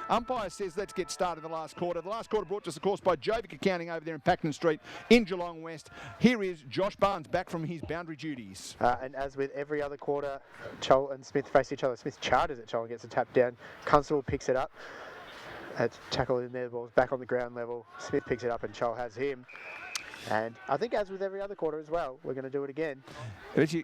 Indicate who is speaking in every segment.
Speaker 1: Umpire says let's get started in the last quarter. The last quarter brought to us, of course, by Jovic Accounting over there in Paxton Street in Geelong West. Here is Josh Barnes back from his boundary duties.
Speaker 2: And as with every other quarter, Chol and Smith face each other. Smith charges at Chol and gets a tap down. Constable picks it up. Tackle in there, the ball's back on the ground level. Smith picks it up and Chol has him. And I think as with every other quarter as well, we're going to do it again.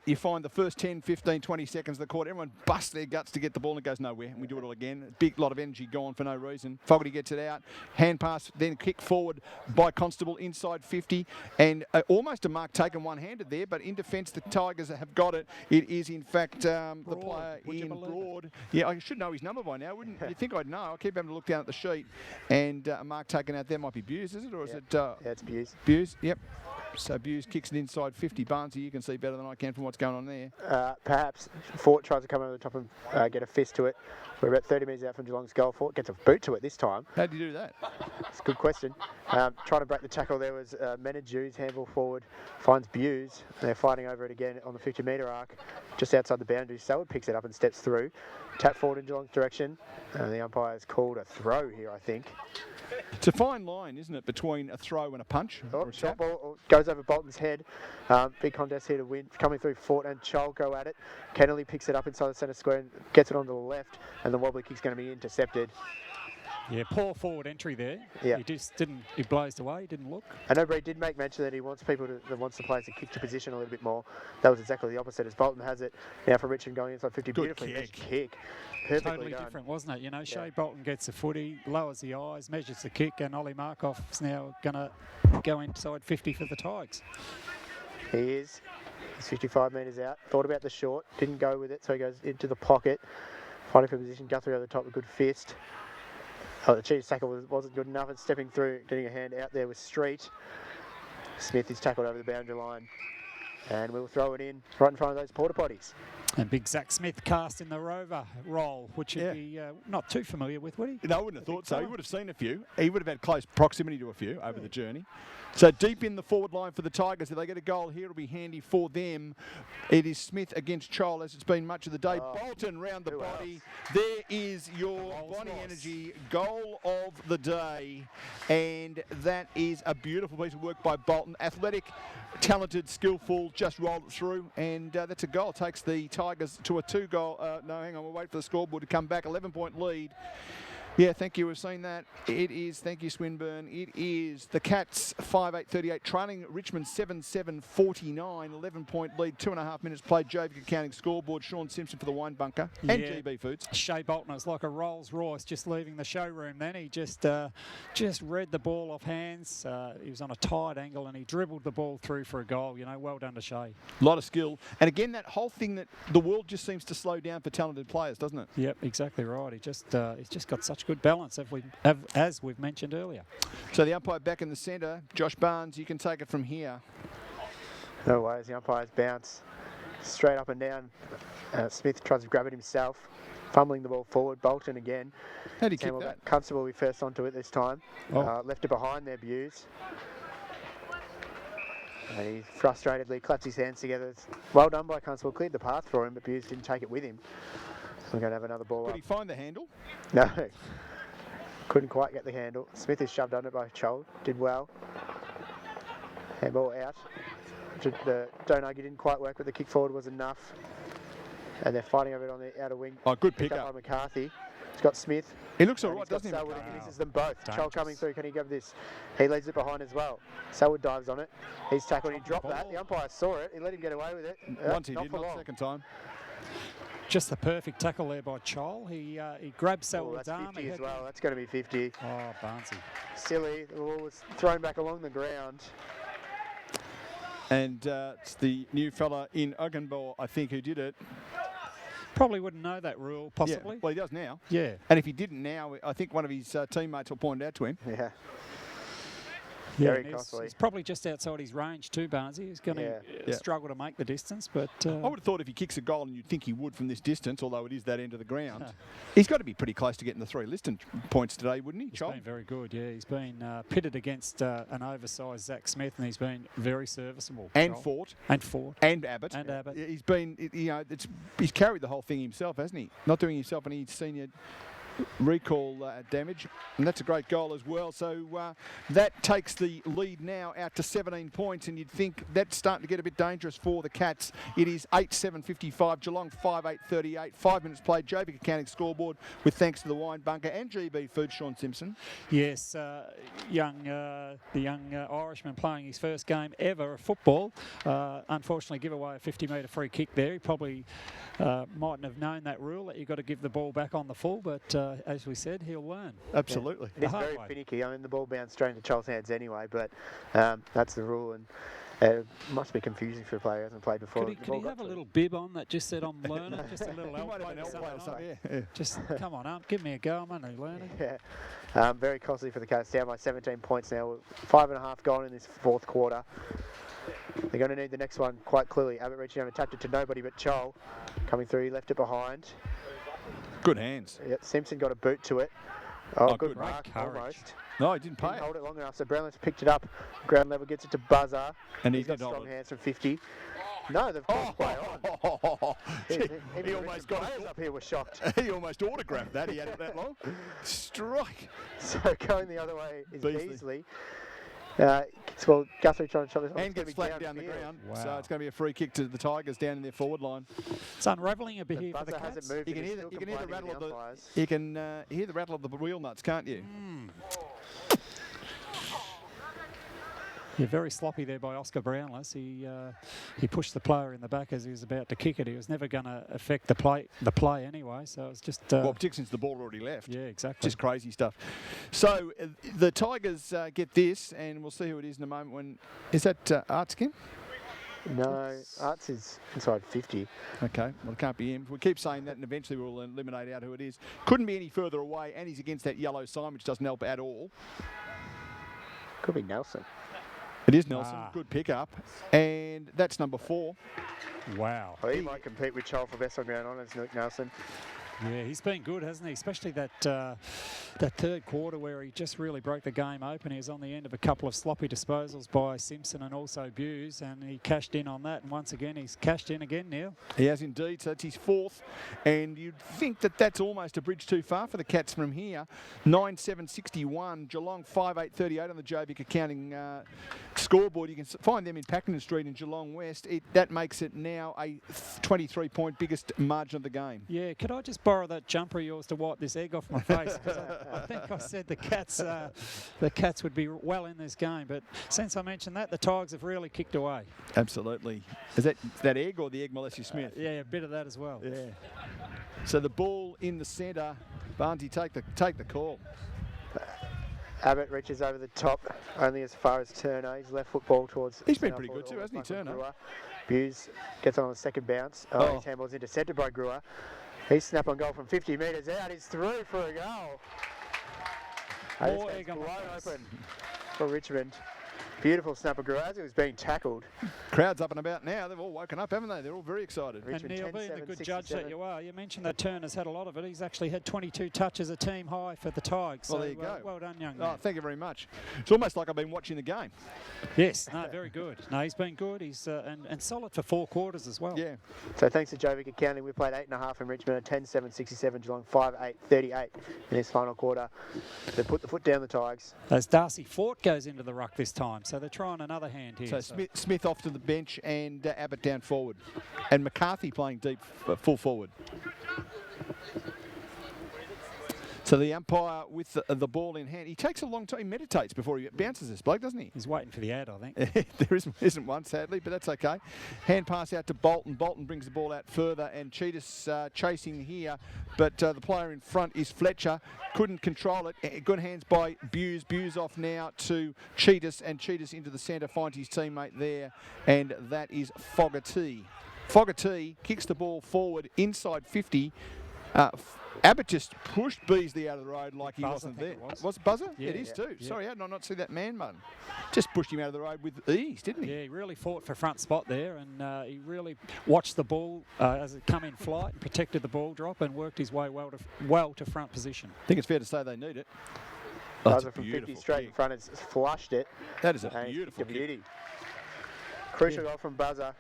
Speaker 1: You find the first 10, 15, 20 seconds of the quarter, everyone busts their guts to get the ball and it goes nowhere. And we do it all again. A big lot of energy gone for no reason. Fogarty gets it out. Hand pass, then kick forward by Constable inside 50. And almost a mark taken one-handed there, but in defence, the Tigers have got it. It is, in fact, the player in Broad. Yeah, I should know his number by now, wouldn't you? Think I'd know. I keep having to look down at the sheet. And a mark taken out there might be Buse, is it? Or is it?
Speaker 2: Yeah, it's Buse.
Speaker 1: Buse, yep. So Buse kicks it inside 50. Barnesy, you can see better than I can from what's going on there.
Speaker 2: Perhaps Fort tries to come over the top and get a fist to it. We're about 30 metres out from Geelong's goal. Fort gets a boot to it this time.
Speaker 1: How do you do that?
Speaker 2: It's a good question. Trying to break the tackle there was Menadju's handball forward, finds Buse. They're fighting over it again on the 50-metre arc, just outside the boundary. Selwood picks it up and steps through. Tap forward in Geelong's direction. The umpire's called a throw here, I think.
Speaker 1: It's a fine line, isn't it, between a throw and a punch?
Speaker 2: Shot ball goes over Bolton's head. Big contest here to win. Coming through, Fort and Chol go at it. Kennelly picks it up inside the centre square and gets it onto the left, and the wobbly kick's going to be intercepted.
Speaker 3: Yeah, poor forward entry there.
Speaker 2: Yeah.
Speaker 3: He just didn't, he blazed away, didn't look.
Speaker 2: I know Bree did make mention that he wants the players to kick to position a little bit more. That was exactly the opposite as Bolton has it. Now for Richmond going inside 50,
Speaker 1: Good
Speaker 2: beautifully.
Speaker 1: kick.
Speaker 2: Perfectly
Speaker 3: Totally
Speaker 2: done.
Speaker 3: different, wasn't it? You know, Shea Bolton gets the footy, lowers the eyes, measures the kick, and Ollie Markoff's now going to go inside 50 for the Tigers.
Speaker 2: He is. He's 55 metres out. Thought about the short, didn't go with it, so he goes into the pocket. Fighting for position, Guthrie over the top, a good fist. Oh, the cheese tackle wasn't good enough, and stepping through, getting a hand out there with Street. Smith is tackled over the boundary line. And we'll throw it in right in front of those porta potties.
Speaker 3: And big Zach Smith cast in the rover role, which he'd be not too familiar with, would he?
Speaker 1: No, I wouldn't have thought so. He would have seen a few. He would have had close proximity to a few over the journey. So deep in the forward line for the Tigers. If they get a goal here, it'll be handy for them. It is Smith against Chol, as it's been much of the day. Bolton round the body. There is your Bonnie Energy goal of the day. And that is a beautiful piece of work by Bolton. Athletic, talented, skillful, just rolled it through. And that's a goal. Takes the Tigers to a 2-goal. No, hang on, we'll wait for the scoreboard to come back. 11-point lead. Yeah, thank you. We've seen that. It is, thank you, Swinburne. It is the Cats 5-8-38, trailing Richmond 7-7-49, 11-point lead, 2.5 minutes played. Jovic Accounting scoreboard. Sean Simpson for the Wine Bunker and GB Foods.
Speaker 3: Shea Bolton is like a Rolls Royce just leaving the showroom. Then he just read the ball off hands. He was on a tight angle and he dribbled the ball through for a goal. You know, well done to Shea.
Speaker 1: A lot of skill, and again that whole thing that the world just seems to slow down for talented players, doesn't it?
Speaker 3: Yep, exactly right. He's just got such good balance as we've mentioned earlier.
Speaker 1: So the umpire back in the centre, Josh Barnes, you can take it from here.
Speaker 2: No worries, the umpire's bounce straight up and down. Smith tries to grab it himself, fumbling the ball forward. Bolton again.
Speaker 1: How did he kick that?
Speaker 2: Constable will be first onto it this time. Left it behind there, Buse. And he frustratedly claps his hands together. Well done by Constable, cleared the path for him, but Buse didn't take it with him. We're going to have another ball.
Speaker 1: Could he find the handle?
Speaker 2: No. Couldn't quite get the handle. Smith is shoved under by Chol. Did well. Handball out. Don't argue, didn't quite work, but the kick forward was enough. And they're fighting over it on the outer wing.
Speaker 1: Oh, good pick up
Speaker 2: by McCarthy. He's got Smith.
Speaker 1: He looks all right, doesn't he?
Speaker 2: Selwood, he misses them both. Chol coming through. Can he grab this? He leaves it behind as well. Selwood dives on it. He's tackled. He dropped that. The umpire saw it. He let him get away with it.
Speaker 1: Once he did, not the second time.
Speaker 3: Just the perfect tackle there by Chol. He grabbed Selwood's arm.
Speaker 2: That's 50 as well. That's going to be 50.
Speaker 3: Oh, Barnesy.
Speaker 2: Silly. The ball was thrown back along the ground.
Speaker 1: And it's the new fella in Ogdenball, I think, who did it.
Speaker 3: Probably wouldn't know that rule, possibly.
Speaker 1: Yeah. Well, he does now.
Speaker 3: Yeah.
Speaker 1: And if he didn't now, I think one of his teammates will point it out to him.
Speaker 2: Yeah.
Speaker 3: Yeah, he's probably just outside his range too, Barnesy. He's going to struggle to make the distance, but...
Speaker 1: I would have thought if he kicks a goal, and you'd think he would from this distance, although it is that end of the ground, he's got to be pretty close to getting the 3 Liston points today, wouldn't he?
Speaker 3: He's been very good, yeah. He's been pitted against an oversized Zach Smith, and he's been very serviceable.
Speaker 1: And Fort.
Speaker 3: And Fort.
Speaker 1: And Abbott.
Speaker 3: And Abbott.
Speaker 1: He's been, he's carried the whole thing himself, hasn't he? Not doing himself any senior recall damage, and that's a great goal as well. So that takes the lead now out to 17 points, and you'd think that's starting to get a bit dangerous for the Cats. It is 8-7-55, Geelong 5-8-38, 5 minutes played. Jovic Accounting scoreboard with thanks to the Wine Bunker and GB Food, Sean Simpson.
Speaker 3: Yes, the young Irishman playing his first game ever of football. Unfortunately, give away a 50-metre free kick there. He probably mightn't have known that rule that you've got to give the ball back on the full, but as we said, he'll learn.
Speaker 1: Absolutely.
Speaker 2: Yeah. It's very finicky. I mean, the ball bounced straight into Charles' hands anyway, but that's the rule, and it must be confusing for a player who hasn't played before.
Speaker 3: Could he have a little bib on that just said, I'm learning? Just a little elbow or something.
Speaker 1: Yeah.
Speaker 3: Just, come on up, give me a go, I'm only learning.
Speaker 2: Yeah. Very costly for the Cats, down by 17 points now. 5.5 gone in this fourth quarter. They're going to need the next one quite clearly. Abbott reaching over, tapped it to nobody but Chol. Coming through, he left it behind.
Speaker 1: Good hands.
Speaker 2: Yep, Simpson got a boot to it. Oh, good mark,
Speaker 3: courage.
Speaker 2: almost.
Speaker 1: No, he didn't pay
Speaker 2: Hold it long enough, so Brownlow's picked it up. Ground level gets it to Buzzer.
Speaker 1: And
Speaker 2: he's got strong hands from 50. No, they've got play on.
Speaker 1: He almost got
Speaker 2: players up here were shocked.
Speaker 1: He almost autographed that. He had it that long. Strike.
Speaker 2: So going the other way is
Speaker 1: Beasley.
Speaker 2: Beasley. Well, Guthrie trying to shove this one.
Speaker 1: And gets flat down the ground.
Speaker 3: Wow.
Speaker 1: So it's going to be a free kick to the Tigers down in their forward line.
Speaker 3: It's unravelling a bit here for the
Speaker 2: Buzzer
Speaker 3: Cats.
Speaker 2: hasn't moved.
Speaker 1: You can hear the rattle of the. You can hear the rattle of the wheel nuts, can't you?
Speaker 3: Yeah, very sloppy there by Oscar Brownless. He pushed the player in the back as he was about to kick it. He was never going to affect the play anyway. So it's just
Speaker 1: well, particularly since the ball already left.
Speaker 3: Yeah, exactly.
Speaker 1: Just crazy stuff. So the Tigers get this, and we'll see who it is in a moment. When is that Arts again?
Speaker 2: No, Arts is inside 50.
Speaker 1: Okay, well, it can't be him. We keep saying that, and eventually we'll eliminate out who it is. Couldn't be any further away, and he's against that yellow sign, which doesn't help at all.
Speaker 2: Could be Nelson.
Speaker 1: It is Nelson. Good pickup. And that's number 4.
Speaker 3: Wow.
Speaker 2: Well, he might compete with Chol for best on ground honours, Nelson.
Speaker 3: Yeah, he's been good, hasn't he? Especially that third quarter where he just really broke the game open. He was on the end of a couple of sloppy disposals by Simpson and also Buse, and he cashed in on that. And once again, he's cashed in again, Neil.
Speaker 1: He has indeed. So that's his 4th. And you'd think that that's almost a bridge too far for the Cats from here. 9-7-61. Geelong 5-8-38 on the Jovic Accounting scoreboard. You can find them in Pakenham Street in Geelong West. That makes it now a 23-point biggest margin of the game.
Speaker 3: Yeah, could I just borrow that jumper of yours to wipe this egg off my face? I think I said the Cats would be well in this game, but since I mentioned that, the Tigers have really kicked away.
Speaker 1: Absolutely. Is that egg or the egg Melissa Smith?
Speaker 3: Yeah, a bit of that as well.
Speaker 1: Yeah. So the ball in the centre. Barnesy, take the call.
Speaker 2: Abbott reaches over the top, only as far as Turner. His left foot ball towards...
Speaker 1: He's been pretty good too, hasn't he, Turner?
Speaker 2: Buse gets on the second bounce. His handball's intercepted by Brewer. He's snap on goal from 50 metres out. He's through for a goal.
Speaker 3: More egg on the
Speaker 2: open for Richmond. Beautiful snap of Brewer as he was being tackled.
Speaker 1: Crowd's up and about now. They've all woken up, haven't they? They're all very excited.
Speaker 3: And Neil, being the good judge that you are, you mentioned that Turner's had a lot of it. He's actually had 22 touches, a team high for the Tigers.
Speaker 1: Well,
Speaker 3: so
Speaker 1: there you go.
Speaker 3: Well done, young man.
Speaker 1: Oh, thank you very much. It's almost like I've been watching the game.
Speaker 3: Yes, no, very good. No, he's been good. He's and solid for 4 quarters as well.
Speaker 1: Yeah.
Speaker 2: So thanks to Jovic Accounting, we played 8.5 in Richmond, 10-7-67, Geelong 5-8-38 in this final quarter. They put the foot down the Tigers.
Speaker 3: As Darcy Fort goes into the ruck this time, so they're trying another hand here.
Speaker 1: So Smith off to the bench and Abbott down forward. And McCarthy playing deep, full forward. So the umpire with the ball in hand. He takes a long time. He meditates before he bounces this bloke, doesn't he?
Speaker 3: He's waiting for the ad, I think.
Speaker 1: There isn't one, sadly, but that's okay. Hand pass out to Bolton. Bolton brings the ball out further, and Cheetah's chasing here, but the player in front is Fletcher. Couldn't control it. Good hands by Buse. Buse off now to Cheetahs, and Cheetahs into the centre, finds his teammate there, and that is Fogarty. Fogarty kicks the ball forward inside 50. Abbott just pushed Beasley out of the road like he wasn't there. Was it Buzzer?
Speaker 3: Yeah,
Speaker 1: it is too.
Speaker 3: Yeah.
Speaker 1: Sorry, how did I not see that man button? Just pushed him out of the road with ease, didn't he?
Speaker 3: Yeah, he really fought for front spot there, and he really watched the ball as it come in flight, and protected the ball drop, and worked his way well to front position.
Speaker 1: I think it's fair to say they need it.
Speaker 2: Buzzer from 50 straight in front has flushed it.
Speaker 1: That is a beautiful kick.
Speaker 2: Beauty. Crucial goal from Buzzer.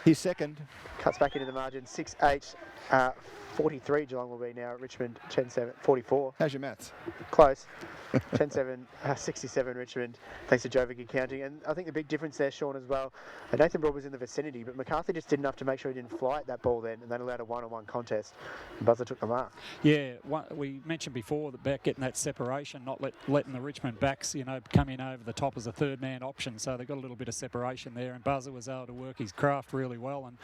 Speaker 1: His second.
Speaker 2: Cuts back into the margin, 6-8. 10:43 Geelong will be now at Richmond, 10:44.
Speaker 1: How's your maths?
Speaker 2: Close. 10:67 Richmond, thanks to Jovic accounting. And I think the big difference there, Sean, as well, Nathan Broad was in the vicinity, but McCarthy just did enough to make sure he didn't fly at that ball then, and then allowed a one-on-one contest. And Buzzer took the mark.
Speaker 3: Yeah, we mentioned before about getting that separation, not letting the Richmond backs, come in over the top as a third-man option. So they got a little bit of separation there, and Buzzer was able to work his craft really well. And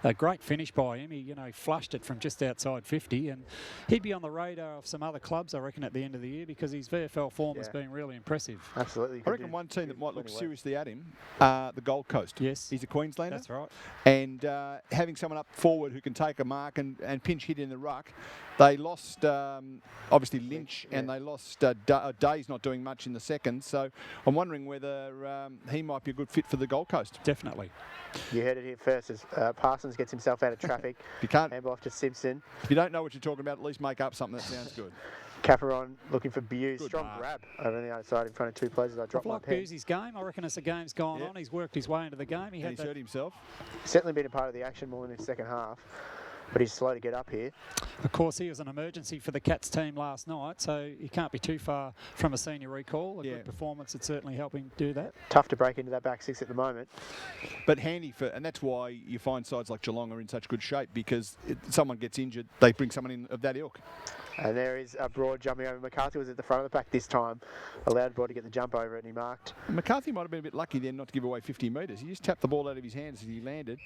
Speaker 3: a great finish by him. He, flushed it from just outside 50, and he'd be on the radar of some other clubs, I reckon, at the end of the year, because his VFL form has been really impressive.
Speaker 2: Absolutely.
Speaker 1: I reckon one team that might look seriously at him, the Gold Coast.
Speaker 3: Yes.
Speaker 1: He's a Queenslander.
Speaker 3: That's right.
Speaker 1: And having someone up forward who can take a mark and pinch hit in the ruck. They lost, obviously, Lynch, and they lost Day's not doing much in the second. So I'm wondering whether he might be a good fit for the Gold Coast.
Speaker 3: Definitely.
Speaker 2: You heard it here first as Parsons gets himself out of traffic.
Speaker 1: You can't.
Speaker 2: Handball off to Simpson.
Speaker 1: If you don't know what you're talking about, at least make up something that sounds good.
Speaker 2: Caperon looking for Buse.
Speaker 1: Good
Speaker 2: Strong
Speaker 1: mark.
Speaker 2: grab over on the other side in front of two players. I dropped my pen.
Speaker 3: Buse's game. I reckon as the game's gone on, he's worked his way into the game.
Speaker 1: He's hurt himself.
Speaker 2: Certainly been a part of the action more in his second half, but he's slow to get up here.
Speaker 3: Of course, he was an emergency for the Cats team last night, so he can't be too far from a senior recall. A good performance would certainly help him do that.
Speaker 2: Tough to break into that back six at the moment.
Speaker 1: But handy and that's why you find sides like Geelong are in such good shape, because someone gets injured, they bring someone in of that ilk.
Speaker 2: And there is Broad jumping over. McCarthy was at the front of the pack this time. Allowed Broad to get the jump over it, and he marked.
Speaker 1: McCarthy might have been a bit lucky then not to give away 50 metres. He just tapped the ball out of his hands as he landed.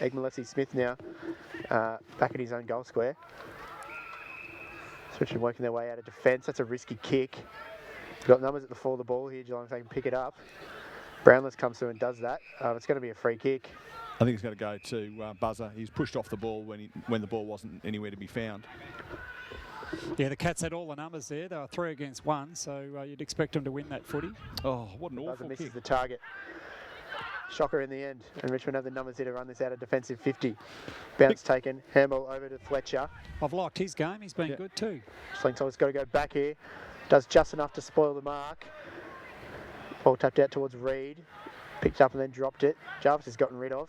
Speaker 2: Egg Smith now back at his own goal square. Switching, working their way out of defence. That's a risky kick. Got numbers at the fall of the ball here, Geelong, if they can pick it up. Brownless comes through and does that. It's going to be a free kick.
Speaker 1: I think it's going to go to Buzzer. He's pushed off the ball when the ball wasn't anywhere to be found.
Speaker 3: Yeah, the Cats had all the numbers there. They were 3 against 1, so you'd expect them to win that footy.
Speaker 1: Oh, what an awful
Speaker 2: Buzzer misses
Speaker 1: kick.
Speaker 2: the target. Shocker in the end, and Richmond have the numbers here to run this out of defensive 50. Bounce taken, handball over to Fletcher.
Speaker 3: I've liked his game. He's been good too.
Speaker 2: Slingshot's got to go back here. Does just enough to spoil the mark. Ball tapped out towards Reed. Picked up and then dropped it. Jarvis has gotten rid of.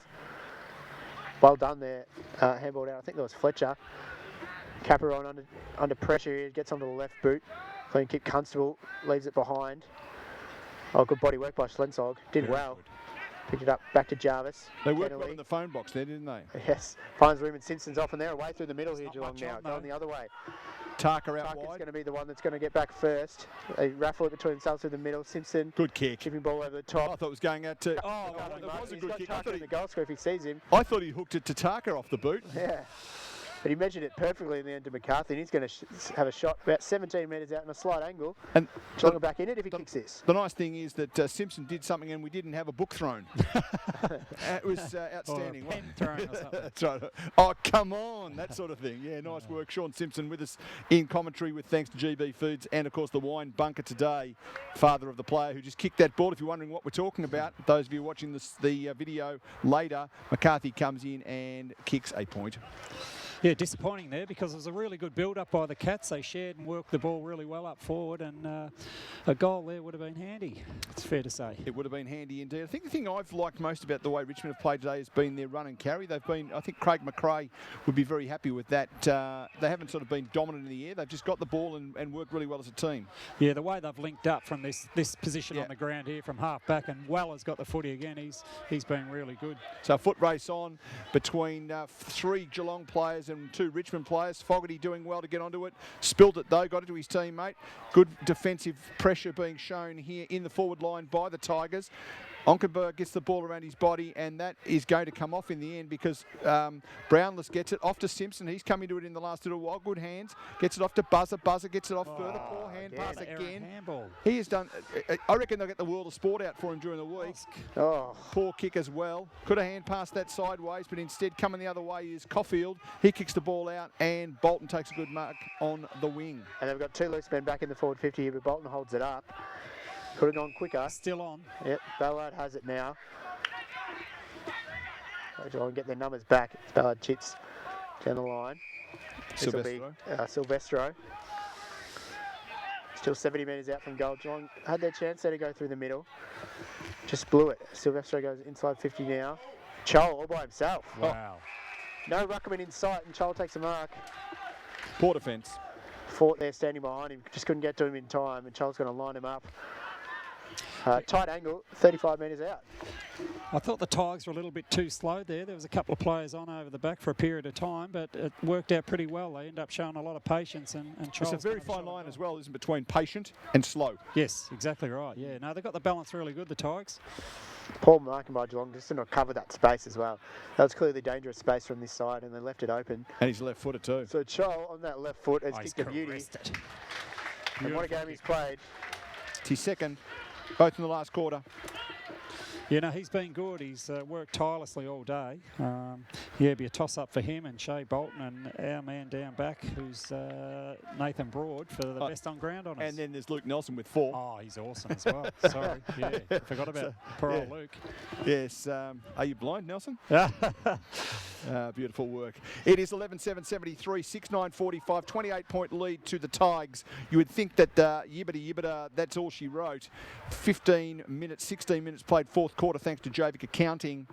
Speaker 2: Well done there. Handball down. I think that was Fletcher. Caperon under pressure here. Gets onto the left boot. Clean kick. Constable leaves it behind. Oh, good body work by Schlensog. Did well. Picked it up back to Jarvis.
Speaker 1: They worked well in the phone box there, didn't they?
Speaker 2: Yes. Finds room and Simpson's off, and they're away through the middle here, Geelong now. Going the other way.
Speaker 1: Tarker out
Speaker 2: Tarker's
Speaker 1: wide.
Speaker 2: going to be the one that's going to get back first. They raffle it between themselves through the middle. Simpson.
Speaker 1: Good kick.
Speaker 2: Chipping ball over the
Speaker 1: Oh, I
Speaker 2: top.
Speaker 1: thought it was going out to...
Speaker 2: Oh,
Speaker 1: that was a
Speaker 2: he's
Speaker 1: good
Speaker 2: got
Speaker 1: kick.
Speaker 2: Tarker in the goal square if he sees him.
Speaker 1: I thought he hooked it to Tarker off the boot.
Speaker 2: Yeah. But he measured it perfectly in the end to McCarthy, and he's going to have a shot about 17 metres out in a slight angle.
Speaker 1: And
Speaker 2: Geelong back in it if he kicks this.
Speaker 1: The nice thing is that Simpson did something and we didn't have a book thrown. It was outstanding.
Speaker 3: Or a pen thrown or something.
Speaker 1: That's right. Oh, come on, that sort of thing. Yeah, nice work. Sean Simpson with us in commentary with thanks to GB Foods and, of course, the wine bunker today, father of the player who just kicked that ball. If you're wondering what we're talking about, those of you watching the video later, McCarthy comes in and kicks a point.
Speaker 3: Yeah, disappointing there because it was a really good build-up by the Cats. They shared and worked the ball really well up forward, and a goal there would have been handy, it's fair to say.
Speaker 1: It would have been handy indeed. I think the thing I've liked most about the way Richmond have played today has been their run and carry. They've been, I think Craig McRae would be very happy with that. They haven't sort of been dominant in the air. They've just got the ball and worked really well as a team.
Speaker 3: Yeah, the way they've linked up from this position on the ground here from half back, and Weller's got the footy again. He's been really good.
Speaker 1: So a foot race on between 3 Geelong players and 2 Richmond players. Fogarty doing well to get onto it. Spilled it though, got it to his teammate. Good defensive pressure being shown here in the forward line by the Tigers. Onkenberg gets the ball around his body, and that is going to come off in the end because Brownless gets it off to Simpson. He's coming to it in the last little while. Good hands. Gets it off to Buzzer. Buzzer gets it off further. Poor hand pass again. He has done... I reckon they'll get the World of Sport out for him during the week.
Speaker 2: Oh.
Speaker 1: Poor kick as well. Could have hand passed that sideways, but instead coming the other way is Caulfield. He kicks the ball out, and Bolton takes a good mark on the wing.
Speaker 2: And they've got 2 loose men back in the forward 50 here, but Bolton holds it up. Could have gone quicker.
Speaker 3: Still on.
Speaker 2: Yep, Ballard has it now. Geelong get their numbers back. Ballard chips down the line. Silvestro. Still 70 metres out from goal. Geelong had their chance there to go through the middle. Just blew it. Silvestro goes inside 50 now. Chol all by himself.
Speaker 3: Wow.
Speaker 2: No ruckman in sight, and Chol takes a mark.
Speaker 1: Poor defence.
Speaker 2: Fort there standing behind him, just couldn't get to him in time, and Chol's going to line him up. Tight angle, 35 metres out.
Speaker 3: I thought the Tigers were a little bit too slow there. There was a couple of players on over the back for a period of time, but it worked out pretty well. They end up showing a lot of patience, and
Speaker 1: It's a very fine line as well, isn't it, between patient and slow.
Speaker 3: Yes, exactly right. Yeah, no, they've got the balance really good, the Tigers.
Speaker 2: Paul marking by Geelong just did not cover that space as well. That was clearly dangerous space from this side, and they left it open.
Speaker 1: And he's left-footed too.
Speaker 2: So Chol on that left foot has kicked a beauty. And what a game he's played.
Speaker 1: It's his second, both in the last quarter.
Speaker 3: Yeah, no, he's been good. He's worked tirelessly all day. Yeah, it'd be a toss-up for him and Shea Bolton and our man down back, who's Nathan Broad, for the best on ground on us.
Speaker 1: And then there's Luke Nelson with 4.
Speaker 3: Oh, he's awesome as well. Sorry, yeah, forgot about poor old Luke.
Speaker 1: Yes. Are you blind, Nelson? Beautiful work. It is 11-7-73, 6-9-45, 28-point lead to the Tigers. You would think that Yibbita, that's all she wrote. 16 minutes played fourth quarter thanks to Jovic accounting.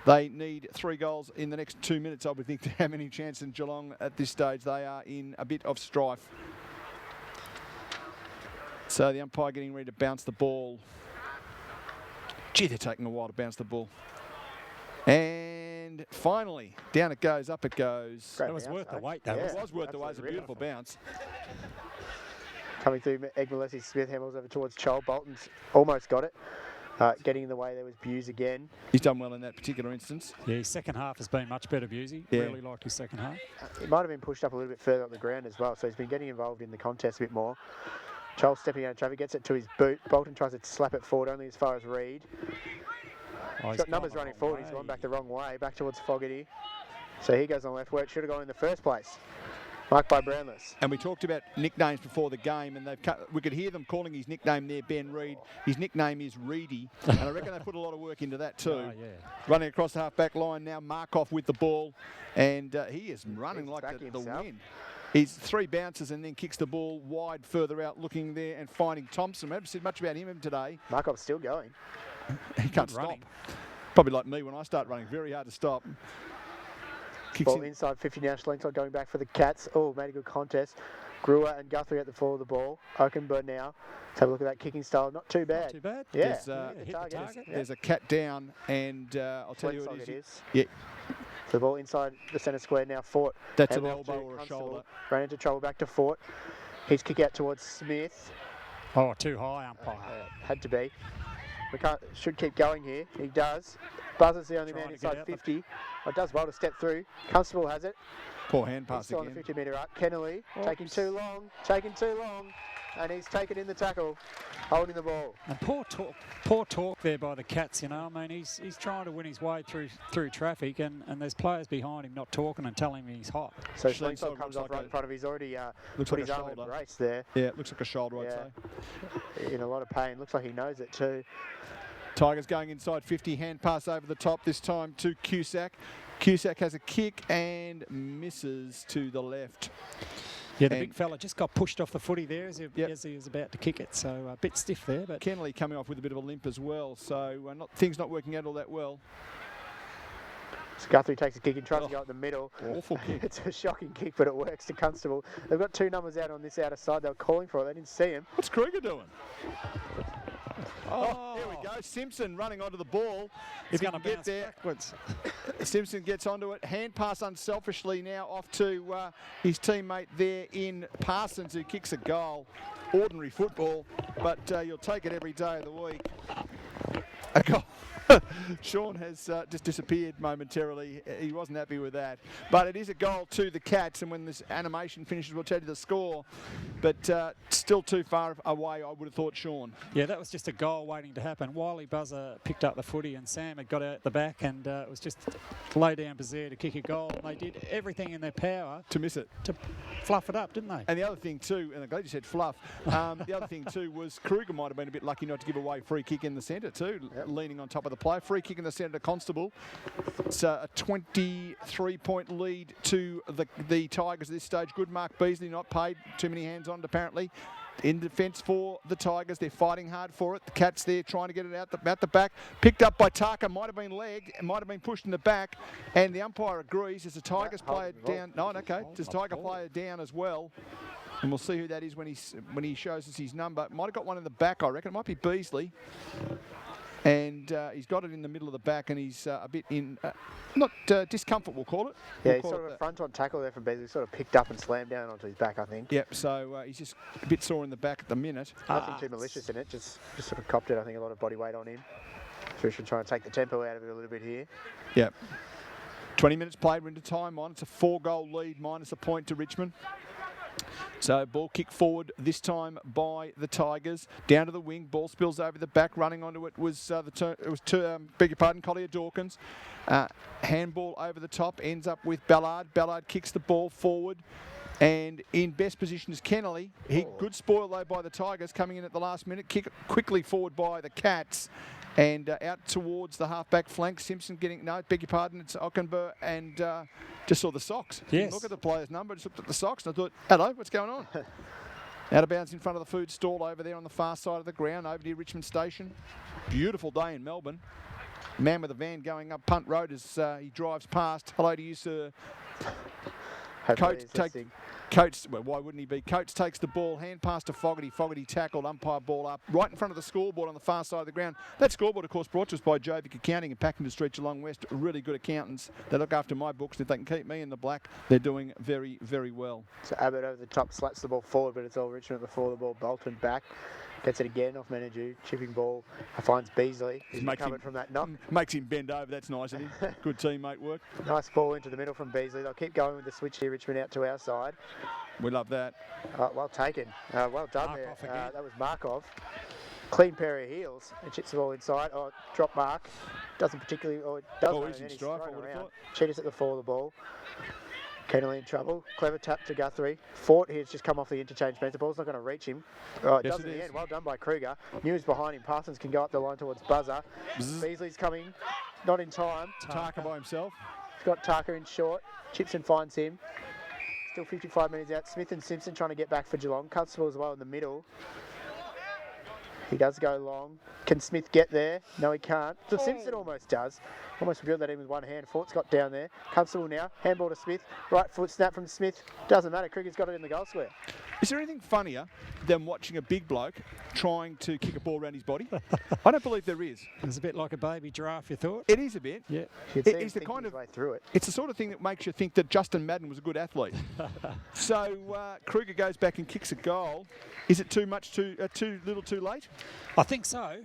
Speaker 1: They need 3 goals in the next 2 minutes, I would think, to have any chance in Geelong at this stage. They are in a bit of strife. So the umpire getting ready to bounce the ball. Gee, they're taking a while to bounce the ball. And finally, down it goes, up it goes.
Speaker 3: That was worth the wait, though.
Speaker 1: It was worth the wait. It was a beautiful bounce.
Speaker 2: Coming through, Egg Smith Hamels over towards Chol. Bolton's almost got it. Getting in the way there was Buse again.
Speaker 1: He's done well in that particular instance.
Speaker 3: Yeah, his second half has been much better, Busey.
Speaker 1: Yeah.
Speaker 3: Really liked his second half.
Speaker 2: He might have been pushed up a little bit further on the ground as well, so he's been getting involved in the contest a bit more. Chol stepping out of traffic, gets it to his boot. Bolton tries to slap it forward only as far as Reed. He's got numbers running forward. He's gone back the wrong way, back towards Fogarty. So he goes on left where it should have gone in the first place. Marked by Brownless.
Speaker 1: And we talked about nicknames before the game, and we could hear them calling his nickname there, Ben Reed. His nickname is Reedy, and I reckon they put a lot of work into that too.
Speaker 3: Oh, yeah.
Speaker 1: Running across the half-back line now, Markov with the ball, and he is running like the wind. He's 3 bounces and then kicks the ball wide further out, looking there and finding Thompson. We haven't said much about him today.
Speaker 2: Markov's still going.
Speaker 1: He can't stop.
Speaker 3: Running.
Speaker 1: Probably like me when I start running, very hard to stop. Kicks
Speaker 2: Ball inside 50 now, Schlentzon going back for the Cats. Oh, made a good contest. Brewer and Guthrie at the fall of the ball. Oakenburn now. Let's have a look at that kicking style. Not too bad.
Speaker 3: Not too bad.
Speaker 2: Yeah.
Speaker 1: There's,
Speaker 3: Hit the target.
Speaker 1: There's a cat down, and I'll tell you what it is.
Speaker 2: Yeah. So the ball inside the centre square now. Fort.
Speaker 1: That's an elbow or a shoulder.
Speaker 2: Ran into trouble back to Fort. His kick out towards Smith.
Speaker 3: Oh, too high, umpire.
Speaker 2: Had to be. We should keep going here. He does. Buzzard's the only man inside 50. It does well to step through. Constable has it.
Speaker 1: Poor hand pass
Speaker 2: He's still on the
Speaker 1: again.
Speaker 2: 50-metre arc. Kennelly taking too long. And he's taken in the tackle, holding the ball.
Speaker 3: And poor talk there by the Cats, you know. I mean, he's trying to win his way through traffic, and there's players behind him not talking and telling him he's hot.
Speaker 2: So
Speaker 1: Schlentzon
Speaker 2: comes off right in front of him. He's already
Speaker 1: looks
Speaker 2: put
Speaker 1: like
Speaker 2: his
Speaker 1: a
Speaker 2: arm in
Speaker 1: shoulder.
Speaker 2: brace there.
Speaker 1: Yeah, it looks like a shoulder, I'd say.
Speaker 2: In a lot of pain. Looks like he knows it too.
Speaker 1: Tigers going inside 50, hand pass over the top, this time to Cusack. Cusack has a kick and misses to the left.
Speaker 3: Yeah, the big fella just got pushed off the footy there as he was about to kick it, so a bit stiff there. But
Speaker 1: Kennelly coming off with a bit of a limp as well, so things not working out all that well.
Speaker 2: So Guthrie takes a kick and tries to go up the middle.
Speaker 1: Awful kick.
Speaker 2: It's a shocking kick, but it works to Constable. They've got 2 numbers out on this outer side. They were calling for it. They didn't see him.
Speaker 1: What's Kruger doing? Oh, there we go. Simpson running onto the ball.
Speaker 3: he's going to
Speaker 1: get
Speaker 3: bounce
Speaker 1: there.
Speaker 3: backwards.
Speaker 1: Simpson gets onto it. Hand pass unselfishly now off to his teammate there in Parsons, who kicks a goal. Ordinary football, but you'll take it every day of the week. A goal. Sean has just disappeared momentarily. He wasn't happy with that. But it is a goal to the Cats, and when this animation finishes, we'll tell you the score. But still too far away, I would have thought, Sean.
Speaker 3: Yeah, that was just a goal waiting to happen. Wiley Buzzer picked up the footy, and Sam had got out the back, and it was just low down Bazaar to kick a goal. And they did everything in their power
Speaker 1: To miss it.
Speaker 3: to fluff it up, didn't they?
Speaker 1: And the other thing too, and I'm glad you said fluff, the other thing too was Kruger might have been a bit lucky not to give away free kick in the centre too, leaning on top of the play. Free kick in the centre to Constable. It's a 23-point lead to the Tigers at this stage. Good Mark Beasley, not paid. Too many hands on it apparently. In defence for the Tigers, they're fighting hard for it. The Cats there trying to get it out the back. Picked up by Taka, might have been legged, might have been pushed in the back, and the umpire agrees. As the Tigers player down, does Tiger player down as well, and we'll see who that is when he shows us his number. Might have got one in the back, I reckon. It might be Beasley. And he's got it in the middle of the back, and he's a bit in, not discomfort, we'll call it.
Speaker 2: Yeah, he's sort of a front-on tackle there from Beasley. Sort of picked up and slammed down onto his back, I think.
Speaker 1: Yep, so he's just a bit sore in the back at the minute.
Speaker 2: Nothing too malicious in it, just sort of copped it. I think a lot of body weight on him. So we should try and take the tempo out of it a little bit here.
Speaker 1: Yep. 20 minutes played, we're into time on. It's a 4-goal lead, minus a point to Richmond. So ball kick forward this time by the Tigers. Down to the wing, ball spills over the back. Running onto it was Collier Dawkins. Handball over the top, ends up with Ballard. Ballard kicks the ball forward. And in best position is Kennelly. Good spoil though by the Tigers, coming in at the last minute. Kick quickly forward by the Cats. And out towards the half-back flank. Simpson getting, it's Ockenberg, and just saw the socks.
Speaker 3: Yes.
Speaker 1: Didn't look at the player's number, just looked at the socks, and I thought, hello, what's going on? Out of bounds in front of the food stall over there on the far side of the ground, over near Richmond Station. Beautiful day in Melbourne. Man with a van going up Punt Road as he drives past. Hello to you, sir. Coates, well, why wouldn't he be? Coates takes the ball, hand pass to Fogarty. Fogarty tackled, umpire ball up, right in front of the scoreboard on the far side of the ground. That scoreboard, of course, brought to us by Jovic Accounting and Packington Street, Geelong West. Really good accountants. They look after my books, and if they can keep me in the black, they're doing very, very well.
Speaker 2: So Abbott over the top slaps the ball forward, but it's all Richmond before the ball. Bolton back. Gets it again off Menadue. Chipping ball. Finds Beasley. He's recovered from that knock.
Speaker 1: Makes him bend over. That's nice of him. Good teammate work.
Speaker 2: Nice ball into the middle from Beasley. They'll keep going with the switch here. Richmond out to our side.
Speaker 1: We love that.
Speaker 2: Well taken. Well done there. That was Markov. Clean pair of heels. And chips the ball inside. Drop mark. Doesn't particularly...
Speaker 1: He's in strife, I would have thought.
Speaker 2: Cheetahs at the fore of the ball. Kennelly in trouble. Clever tap to Guthrie. Fort here's just come off the interchange fence. The ball's not going to reach him. It does in the end. Well done by Kruger. News behind him. Parsons can go up the line towards Buzzer. Beasley's coming. Not in time.
Speaker 1: Taka by himself.
Speaker 2: He's got Taka in short. Chipson finds him. Still 55 minutes out. Smith and Simpson trying to get back for Geelong. Constable as well in the middle. He does go long. Can Smith get there? No, he can't. So Simpson almost does. Almost reeled that in with one hand. Fort's got down there. Constable now. Handball to Smith. Right foot snap from Smith. Doesn't matter. Krieger's got it in the goal square.
Speaker 1: Is there anything funnier than watching a big bloke trying to kick a ball around his body? I don't believe there is.
Speaker 3: It's a bit like a baby giraffe, you thought?
Speaker 1: It is a bit.
Speaker 3: Yeah.
Speaker 2: It's the kind of way through it.
Speaker 1: It's the sort of thing that makes you think that Justin Madden was a good athlete. So Kruger goes back and kicks a goal. Is it too much, too little, too late?
Speaker 3: I think so.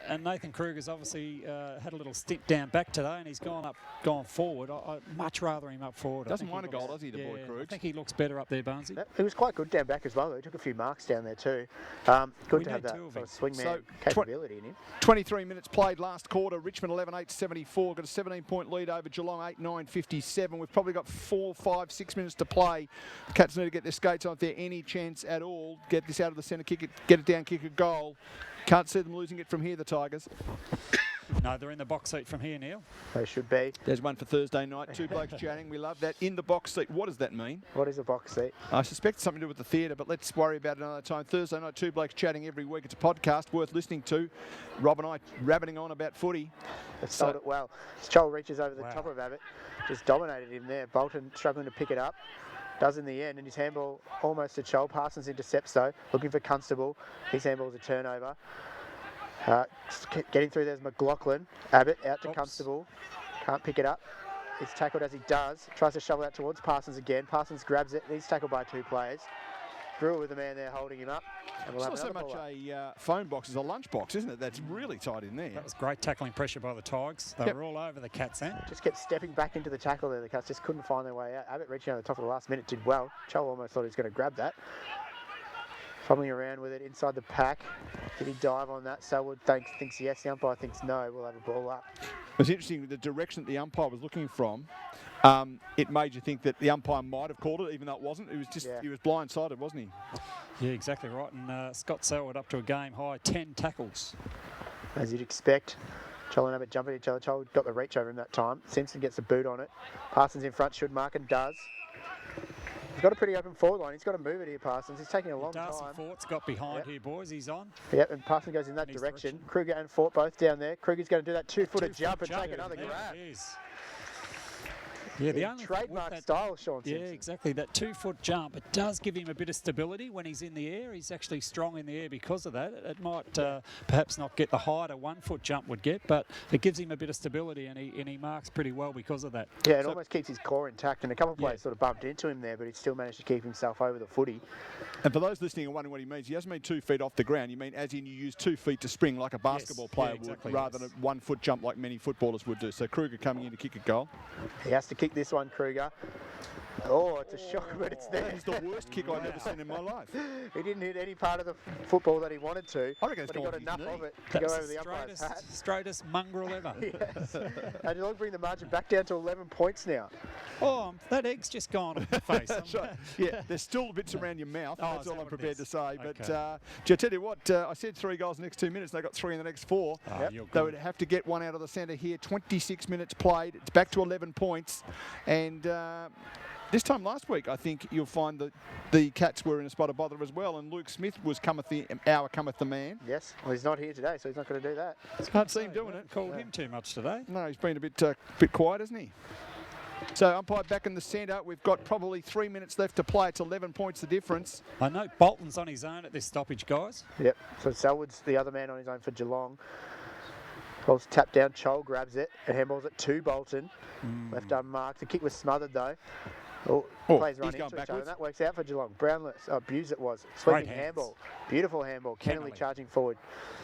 Speaker 3: And Nathan Kruger's obviously had a little stint down back today, and he's gone forward. I'd much rather him up forward.
Speaker 1: Doesn't mind a goal, does he, the boy Krug?
Speaker 3: I think he looks better up there, Barnesy.
Speaker 2: He was quite good down back as well, though. He took a few marks down there too. Good to have that sort of swingman capability in him.
Speaker 1: 23 minutes played last quarter. Richmond 11-8-74. Got a 17-point lead over Geelong 8-9-57. We've probably got 4, 5, 6 minutes to play. The Cats need to get their skates on if they're any chance at all. Get this out of the centre, kick it, get it down, kick a goal. Can't see them losing it from here, the Tigers.
Speaker 3: No, they're in the box seat from here, Neil.
Speaker 2: They should be.
Speaker 1: There's one for Thursday night. Two blokes chatting. We love that. In the box seat. What does that mean?
Speaker 2: What is a box seat?
Speaker 1: I suspect it's something to do with the theatre, but let's worry about it another time. Thursday night, two blokes chatting every week. It's a podcast worth listening to. Rob and I rabbiting on about footy.
Speaker 2: They've sold it well. Joel reaches over the top of Abbott. Just dominated him there. Bolton struggling to pick it up. Does in the end, and his handball almost to Chol. Parsons intercepts though, looking for Constable. His handball's a turnover. Getting through there's McLaughlin. Abbott out to Constable. Can't pick it up. He's tackled as he does. Tries to shovel out towards Parsons again. Parsons grabs it. He's tackled by two players. Brewer with the man there holding him up. And we'll
Speaker 1: it's not so much a phone box as a lunch box, isn't it? That's really tight in there.
Speaker 3: That was great tackling pressure by the Tigers. They were all over the Cats then.
Speaker 2: Just kept stepping back into the tackle there. The Cats just couldn't find their way out. Abbott reaching out the top of the last minute did well. Chol almost thought he was going to grab that. Fumbling around with it inside the pack. Did he dive on that? Selwood thinks yes. The umpire thinks no. We'll have a ball up.
Speaker 1: It's interesting, the direction that the umpire was looking from, it made you think that the umpire might have called it, even though it wasn't. It was just he was blindsided, wasn't he?
Speaker 3: Yeah, exactly right. And Scott Selwood up to a game high 10 tackles.
Speaker 2: As you'd expect. Chol and Abbott jumping at each other. Chol got the reach over him that time. Simpson gets a boot on it. Parsons in front should mark and does. He's got a pretty open forward line. He's got to move it here, Parsons. He's taking a long
Speaker 3: Darcy
Speaker 2: time.
Speaker 3: Fort's got behind here, boys. He's on.
Speaker 2: Yep, and Parsons goes in that direction. Kruger and Fort both down there. Kruger's going to do that two-footed jump and take another grab.
Speaker 3: Yeah, the only
Speaker 2: trademark style, Sean Simpson.
Speaker 3: Yeah, exactly. That 2-foot jump, it does give him a bit of stability when he's in the air. He's actually strong in the air because of that. It might perhaps not get the height a 1-foot jump would get, but it gives him a bit of stability, and he marks pretty well because of that.
Speaker 2: Yeah, it almost keeps his core intact, and a couple of players sort of bumped into him there, but he still managed to keep himself over the footy.
Speaker 1: And for those listening and wondering what he means, he doesn't mean 2 feet off the ground. You mean as in you use 2 feet to spring like a basketball player would, rather than a 1-foot jump like many footballers would do. So Kruger coming in to kick a goal.
Speaker 2: He has to kick this one, Kruger. Oh, it's a shock, but it's there.
Speaker 1: It's the worst kick I've ever seen in my life.
Speaker 2: He didn't hit any part of the football that he wanted to,
Speaker 1: I reckon
Speaker 2: but he got enough of it to
Speaker 3: That's
Speaker 2: go over the umpire's hat.
Speaker 3: Straightest mongrel ever.
Speaker 2: Yes. And Geelong bring the margin back down to 11 points now.
Speaker 3: Oh, that egg's just gone off the face.
Speaker 1: Right. Yeah, there's still bits around your mouth. That's all I'm prepared to say.
Speaker 3: Okay.
Speaker 1: But I tell you what, I said 3 goals in the next 2 minutes. They got 3 in the next 4. They would have to get one out of the centre here. 26 minutes played. It's back to 11 points. And this time last week, I think you'll find that the Cats were in a spot of bother as well, and Luke Smith was cometh the man.
Speaker 2: Yes, well, he's not here today, so he's not going to do that.
Speaker 1: Can't see him doing it.
Speaker 3: Called him too much today.
Speaker 1: No, he's been a bit quiet, hasn't he? So umpire back in the centre. We've got probably 3 minutes left to play. It's 11 points the difference.
Speaker 3: I know Bolton's on his own at this stoppage, guys.
Speaker 2: Yep, so Selwood's the other man on his own for Geelong. Ball's tapped down, Chol grabs it, and handballs it to Bolton. Left unmarked. The kick was smothered though. Players run into each other, and that works out for Geelong. Brownless, Buse it was. Sweeping handball. Beautiful handball. Kennelly charging forward.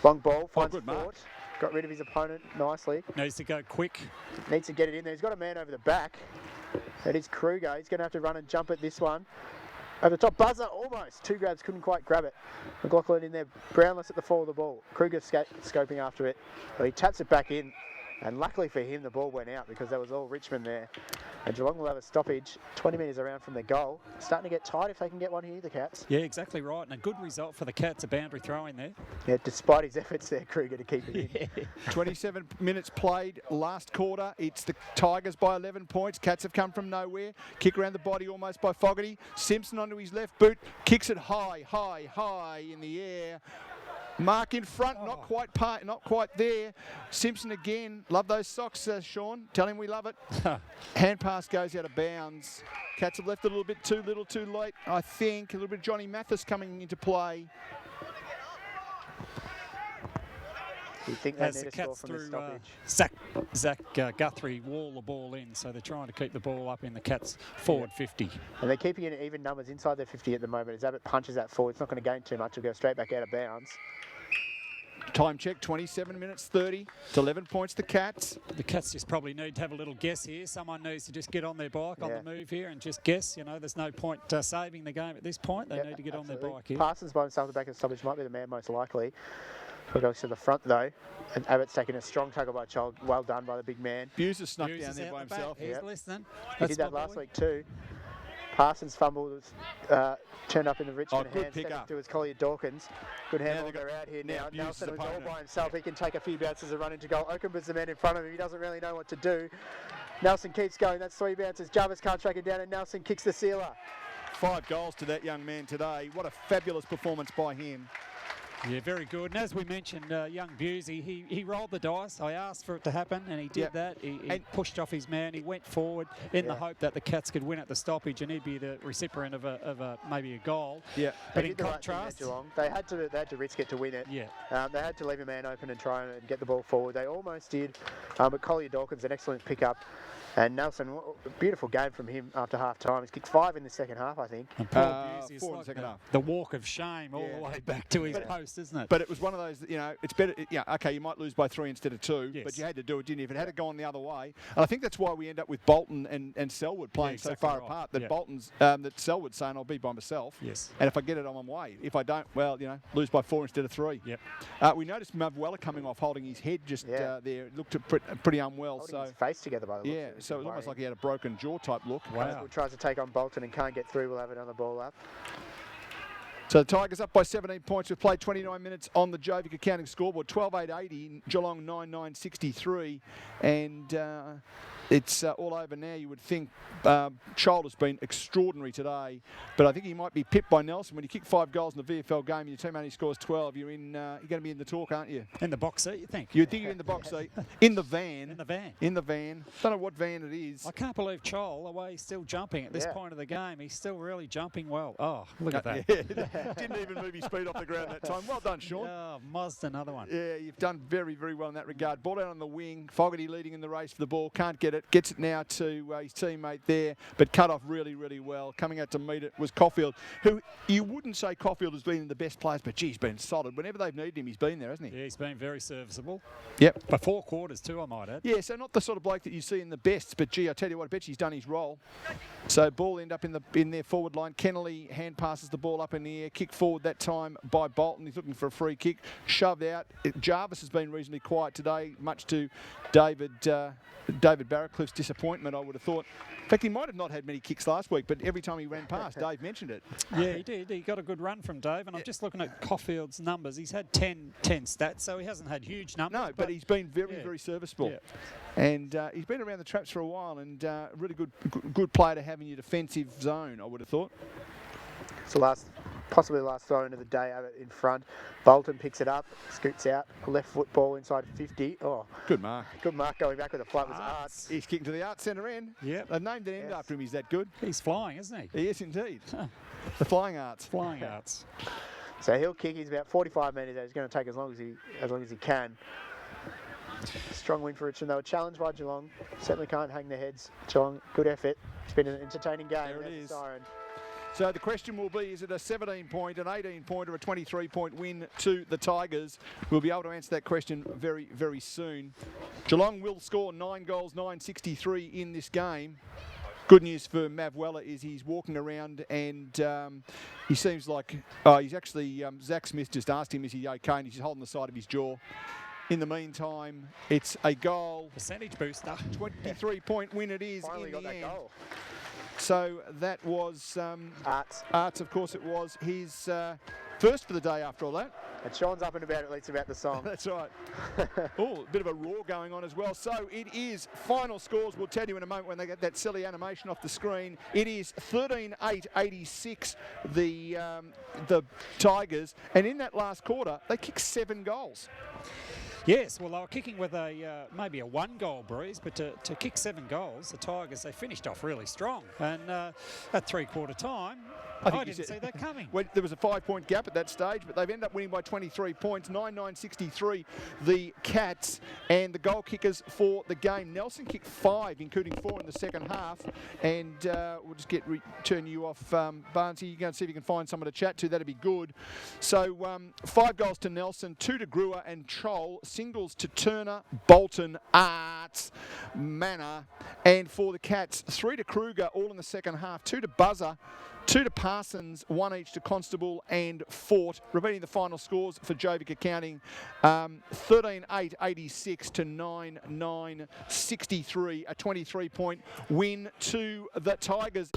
Speaker 2: Long ball, finds Fort. Got rid of his opponent nicely.
Speaker 3: Needs to go quick.
Speaker 2: Needs to get it in there. He's got a man over the back. That is Kruger. He's going to have to run and jump at this one. Over the top, buzzer, almost. 2 grabs, couldn't quite grab it. McLaughlin in there, Brownless at the fall of the ball. Kruger scoping after it. Well, he taps it back in, and luckily for him, the ball went out because that was all Richmond there. And Geelong will have a stoppage 20 metres around from their goal. Starting to get tight if they can get one here, the Cats.
Speaker 3: Yeah, exactly right. And a good result for the Cats, a boundary throw in there.
Speaker 2: Yeah, despite his efforts there, Kruger, to keep it in.
Speaker 1: 27 minutes played, last quarter. It's the Tigers by 11 points. Cats have come from nowhere. Kick around the body almost by Fogarty. Simpson onto his left boot. Kicks it high, high, high in the air. Mark in front, not quite there. Simpson again. Love those socks, Sean. Tell him we love it. Hand pass goes out of bounds. Cats have left it a little bit too little, too late. I think a little bit of Johnny Mathis coming into play.
Speaker 2: You think they
Speaker 3: As
Speaker 2: need
Speaker 3: the
Speaker 2: a score
Speaker 3: Cats
Speaker 2: from the
Speaker 3: through
Speaker 2: stoppage?
Speaker 3: Zach Guthrie wall the ball in, so they're trying to keep the ball up in the Cats forward 50.
Speaker 2: And they're keeping it in even numbers inside their 50 at the moment. As Abbott punches that forward, it's not going to gain too much. He'll go straight back out of bounds.
Speaker 1: Time check, 27 minutes 30. It's 11 points the Cats.
Speaker 3: The Cats just probably need to have a little guess here. Someone needs to just get on their bike on the move here and just guess. You know, there's no point saving the game at this point. They need to get on their bike here.
Speaker 2: Parsons by himself at the back of the stoppage might be the man most likely. We'll go to the front though. And Abbott's taking a strong tackle by Child. Well done by the big man.
Speaker 1: Buse has snuck down there by himself.
Speaker 3: He's listening.
Speaker 2: He did that last week too. Parsons fumbled, turned up in the Richmond hand, sent to his colleague Dawkins. Good handball, they're out here now. Nelson is all by himself. He can take a few bounces and run into goal. Oakenberg's the man in front of him. He doesn't really know what to do. Nelson keeps going. That's 3 bounces. Jarvis can't track it down, and Nelson kicks the sealer.
Speaker 1: 5 goals to that young man today. What a fabulous performance by him.
Speaker 3: Yeah, very good. And as we mentioned, young Busey, he rolled the dice. I asked for it to happen, and he did that. He pushed off his man. He went forward in the hope that the Cats could win at the stoppage, and he'd be the recipient of maybe a goal.
Speaker 2: Yeah,
Speaker 3: but in contrast,
Speaker 2: they had to risk it to win it.
Speaker 3: Yeah,
Speaker 2: they had to leave a man open and try and get the ball forward. They almost did, but Collier Dawkins, an excellent pickup. And Nelson, a beautiful game from him after half time. He's kicked 5 in the second half, I think.
Speaker 3: And poor Busey, 4 in the second half. The walk of shame all the way back to his post, isn't it?
Speaker 1: But it was one of those, you know, it's better, okay, you might lose by 3 instead of 2, but you had to do it, didn't you? If it had gone the other way. And I think that's why we end up with Bolton and Selwood playing so far apart, that Bolton's, that Selwood's saying, I'll be by myself.
Speaker 3: Yes.
Speaker 1: And if I get it, I'm on my way. If I don't, well, you know, lose by 4 instead of 3.
Speaker 3: Yep.
Speaker 1: We noticed Mavwella coming off, holding his head just there. It looked pretty unwell.
Speaker 2: Holding his face together by the looks of it.
Speaker 1: So it was almost like he had a broken jaw type look.
Speaker 2: Wow. Tries to take on Bolton and can't get through. We'll have another ball up.
Speaker 1: So the Tigers up by 17 points. We've played 29 minutes on the Jovic accounting scoreboard. 12-8-80, Geelong 9-9-63. And it's all over now. You would think Child has been extraordinary today, but I think he might be pipped by Nelson. When you kick 5 goals in the VFL game and your team only scores 12, you're going to be in the talk, aren't you?
Speaker 3: In the box seat, you think?
Speaker 1: You'd think you're in the box seat. In the van.
Speaker 3: In the van.
Speaker 1: In the van. Don't know what van it is.
Speaker 3: I can't believe Chol, the way he's still jumping at this point of the game. He's still really jumping well. Oh, look at that.
Speaker 1: Yeah. Didn't even move his feet off the ground that time. Well done, Sean.
Speaker 3: Oh, mozzed another one.
Speaker 1: Yeah, you've done very, very well in that regard. Ball down on the wing. Fogarty leading in the race for the ball. Can't get it. Gets it now to his teammate there, but cut off really, really well. Coming out to meet it was Caulfield, who you wouldn't say Caulfield has been the best players, but gee, he's been solid. Whenever they've needed him, he's been there, hasn't he?
Speaker 3: Yeah, he's been very serviceable.
Speaker 1: Yep.
Speaker 3: For 4 quarters too, I might add.
Speaker 1: Yeah, so not the sort of bloke that you see in the bests, but gee, I tell you what, I bet he's done his role. So ball end up in their forward line. Kennelly hand passes the ball up in the air. Kick forward that time by Bolton. He's looking for a free kick. Shoved out. Jarvis has been reasonably quiet today, much to David Barracliffe's disappointment, I would have thought. In fact, he might have not had many kicks last week, but every time he ran past, Dave mentioned it.
Speaker 3: Yeah, he did. He got a good run from Dave, and I'm just looking at Caulfield's numbers. He's had 10 stats, so he hasn't had huge numbers.
Speaker 1: No, but he's been very, very serviceable.
Speaker 3: Yeah.
Speaker 1: And he's been around the traps for a while, and really good player to have in your defensive zone, I would have thought.
Speaker 2: It's the possibly the last throw into the day out in front. Bolton picks it up, scoots out, left foot ball inside 50. Oh,
Speaker 1: good mark.
Speaker 2: Good mark going back with the flight was Arts.
Speaker 1: He's kicking to the Arts centre end.
Speaker 3: Yep.
Speaker 1: They've named an end after him. He's that good.
Speaker 3: He's flying, isn't he?
Speaker 1: Yes, indeed. The Flying Arts.
Speaker 3: Flying Arts.
Speaker 2: So he'll kick. He's about 45 metres out. He's going to take as long as he can. Strong win for Richmond. They were challenged by Geelong. Certainly can't hang their heads. Geelong, good effort. It's been an entertaining game.
Speaker 1: There it is.
Speaker 2: Siren.
Speaker 1: So the question will be, is it a 17-point, an 18-point or a 23-point win to the Tigers? We'll be able to answer that question very, very soon. Geelong will score 9 goals, 963 in this game. Good news for Mav Weller is he's walking around and he seems like, he's actually, Zach Smith just asked him, is he okay? And he's holding the side of his jaw. In the meantime, it's a goal.
Speaker 3: Percentage booster.
Speaker 1: 23-point win it is.
Speaker 2: Finally
Speaker 1: in
Speaker 2: got
Speaker 1: the
Speaker 2: that
Speaker 1: end.
Speaker 2: goal.
Speaker 1: So that was
Speaker 2: Arts.
Speaker 1: Arts, of course it was. His first for the day after all that.
Speaker 2: And Sean's up and about at least about the song.
Speaker 1: That's right. Oh, a bit of a roar going on as well. So it is final scores. We'll tell you in a moment when they get that silly animation off the screen. It is 13-8-86, the Tigers. And in that last quarter, they kicked 7 goals.
Speaker 3: Yes, well, they were kicking with maybe a 1-goal breeze, but to kick 7 goals, the Tigers, they finished off really strong. And at 3/4 time, I didn't see that coming.
Speaker 1: Well, there was a 5-point gap at that stage, but they've ended up winning by 23 points, 9-9-63, the Cats. And the goal kickers for the game, Nelson kicked 5, including 4 in the second half. And we'll just turn you off, Barnesy. You go and see if you can find someone to chat to. That'd be good. So 5 goals to Nelson, 2 to Brewer and Chol, singles to Turner, Bolton, Arts, Manor. And for the Cats, 3 to Kruger, all in the second half, 2 to Buzzer, 2 to Parsons, 1 each to Constable and Fort. Repeating the final scores for Jovic Accounting, 13-8-86 to 9-9-63, a 23-point win to the Tigers.